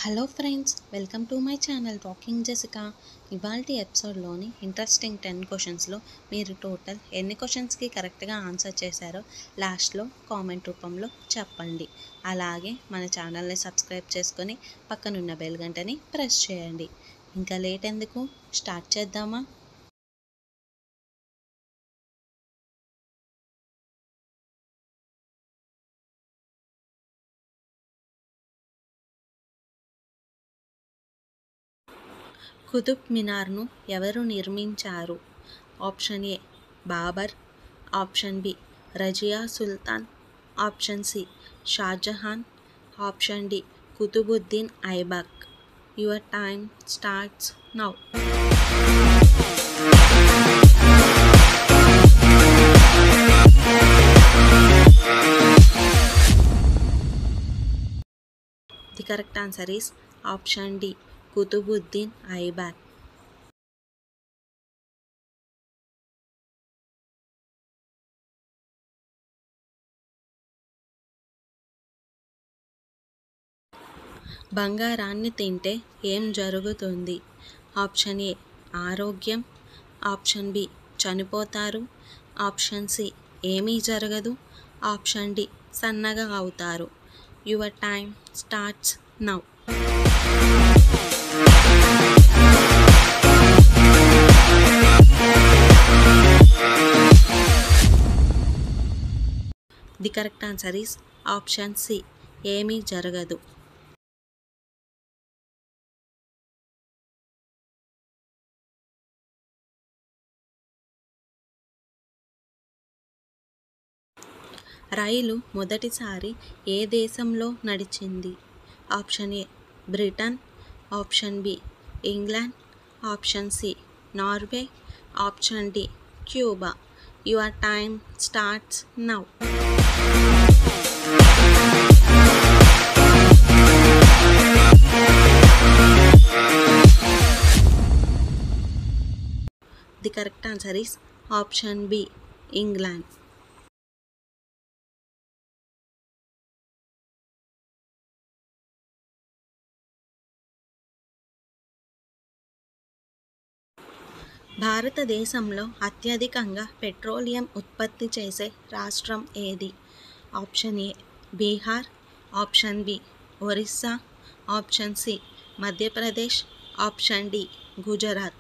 Hello friends, welcome to my channel talking Jessica. ఇవాల్టి ఎపిసోడ్లోని interesting 10 క్వశ్చన్స్లో మీరు total ఎన్ని క్వశ్చన్స్కి కరెక్ట్గా ఆన్సర్ చేశారో లాస్ట్లో కామెంట్ రూపంలో చెప్పండి. అలాగే మన ఛానల్ని సబ్స్క్రైబ్ చేసుకొని పక్కనున్న బెల్ గంటని ప్రెస్ చేయండి. ఇంకా లేట్ ఎందుకు, స్టార్ట్ చేద్దామా? కుతుబ్ మినార్ను ఎవరు నిర్మించారు? Option A Babur, option B Razia Sultan, option C Shahjahan, option D Qutubuddin Aibak. Your time starts now. The correct answer is option D Qutubuddin Aibak. బంగారాన్ని తింటే ఏం జరుగుతుంది? ఆప్షన్ ఏ ఆరోగ్యం, ఆప్షన్ బి చనిపోతారు, ఆప్షన్ సి ఏమీ జరగదు, ఆప్షన్ డి సన్నగా అవుతారు. Your time starts now. The correct answer is option C ఏమీ జరగదు. రైలు మొదటిసారి ఏ దేశంలో నడిచింది? Option A Britain, option B England, option C Norway, option D Cuba. Your time starts now. The correct answer is option B England. భారతదేశంలో అత్యధికంగా petroleum ఉత్పత్తి చేసే రాష్ట్రం ఏది? Option A Bihar, option B Orissa, option C Madhya Pradesh, option D Gujarat.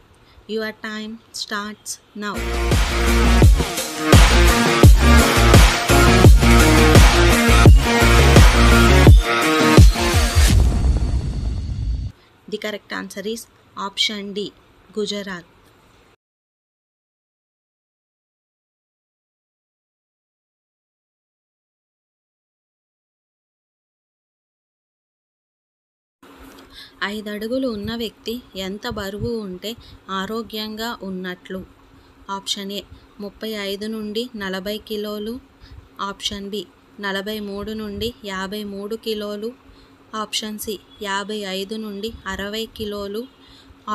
Your time starts now. The correct answer is option D Gujarat. ఐదు అడుగులు ఉన్న వ్యక్తి ఎంత బరువు ఉంటే ఆరోగ్యంగా ఉన్నట్లు? ఆప్షన్ ఏ 35 నుండి 40 కిలోలు, ఆప్షన్ బి 43 నుండి 53 కిలోలు, ఆప్షన్ సి 55 నుండి 60 కిలోలు,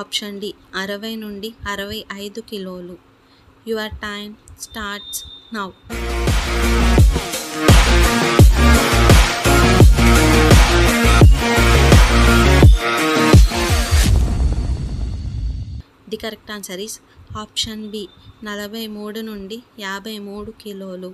ఆప్షన్ డి 60 నుండి 65 కిలోలు. Your time starts now. The correct answer is option B 43 నుండి 53 కిలోలు.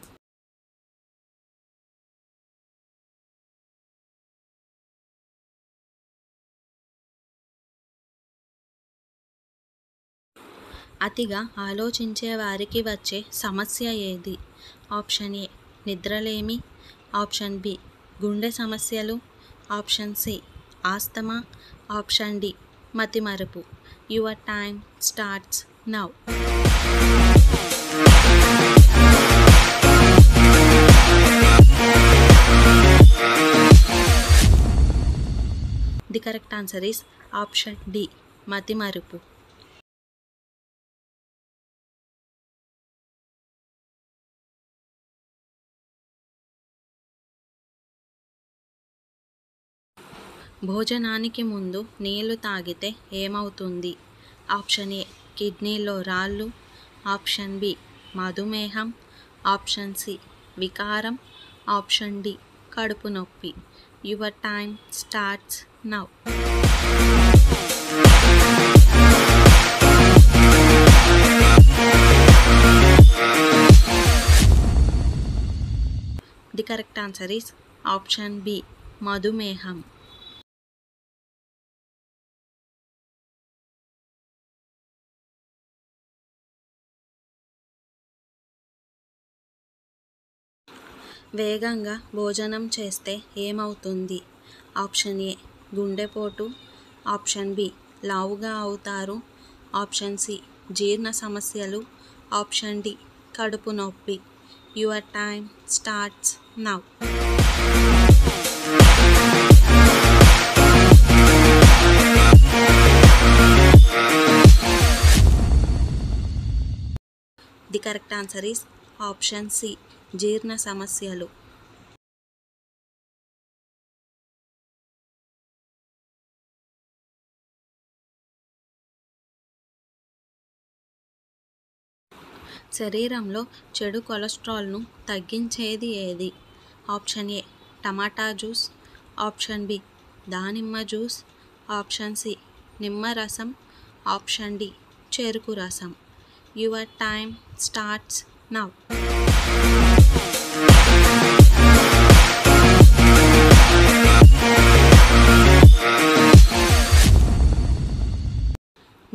అతిగా ఆలోచించే వారికి వచ్చే సమస్య ఏది? ఆప్షన్ ఏ నిద్రలేమి, ఆప్షన్ బి గుండె సమస్యలు, ఆప్షన్ సి ఆస్తమా, ఆప్షన్ డి మతిమరుపు. Your time starts now. The correct answer is option D మతిమరుపు. భోజనానికి ముందు నీళ్లు తాగితే ఏమవుతుంది? ఆప్షన్ ఏ కిడ్నీలో రాళ్ళు, ఆప్షన్ బి మధుమేహం, ఆప్షన్ సి వికారం, ఆప్షన్ డి కడుపు నొప్పి. Your time starts now. The correct answer is option B, మధుమేహం. వేగంగా భోజనం చేస్తే ఏమవుతుంది? ఆప్షన్ ఏ గుండెపోటు, ఆప్షన్ బి లావుగా అవుతారు, ఆప్షన్ సి జీర్ణ సమస్యలు, ఆప్షన్ డి కడుపు నొప్పి. Your time starts now. The correct answer is option C, జీర్ణ సమస్యలు. శరీరంలో చెడు కొలెస్ట్రాల్ను తగ్గించేది ఏది? Option A tomato juice, option B దానిమ్మ జ్యూస్, ఆప్షన్ సి నిమ్మరసం, ఆప్షన్ డి చెరుకు రసం. Your time starts now.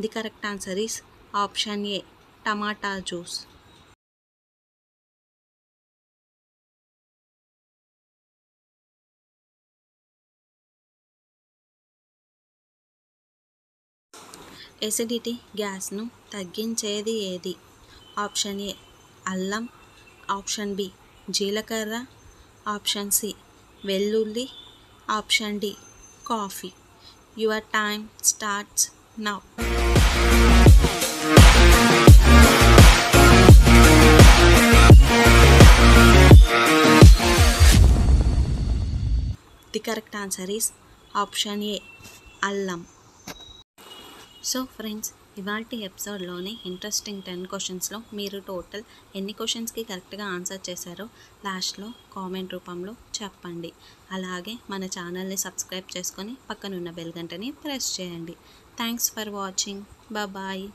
The correct answer is option A tomato juice. Acidity గ్యాస్ను తగ్గించేది ఏది? ఆప్షన్ ఏ అల్లం, ఆప్షన్ బి జీలకర్ర, ఆప్షన్ సి వెల్లుల్లి, option D coffee. Your time starts now. The correct answer is option A అల్లం. So friends, ఇవాల్టి ఎపిసోడ్లోని interesting 10 క్వశ్చన్స్లో మీరు total ఎన్ని క్వశ్చన్స్కి కరెక్ట్గా ఆన్సర్ చేశారో లాస్ట్లో కామెంట్ రూపంలో చెప్పండి. అలాగే మన ఛానల్ని సబ్స్క్రైబ్ చేసుకొని పక్కనున్న బెల్ గంటని ప్రెస్ చేయండి. Thanks for watching. బాయ్.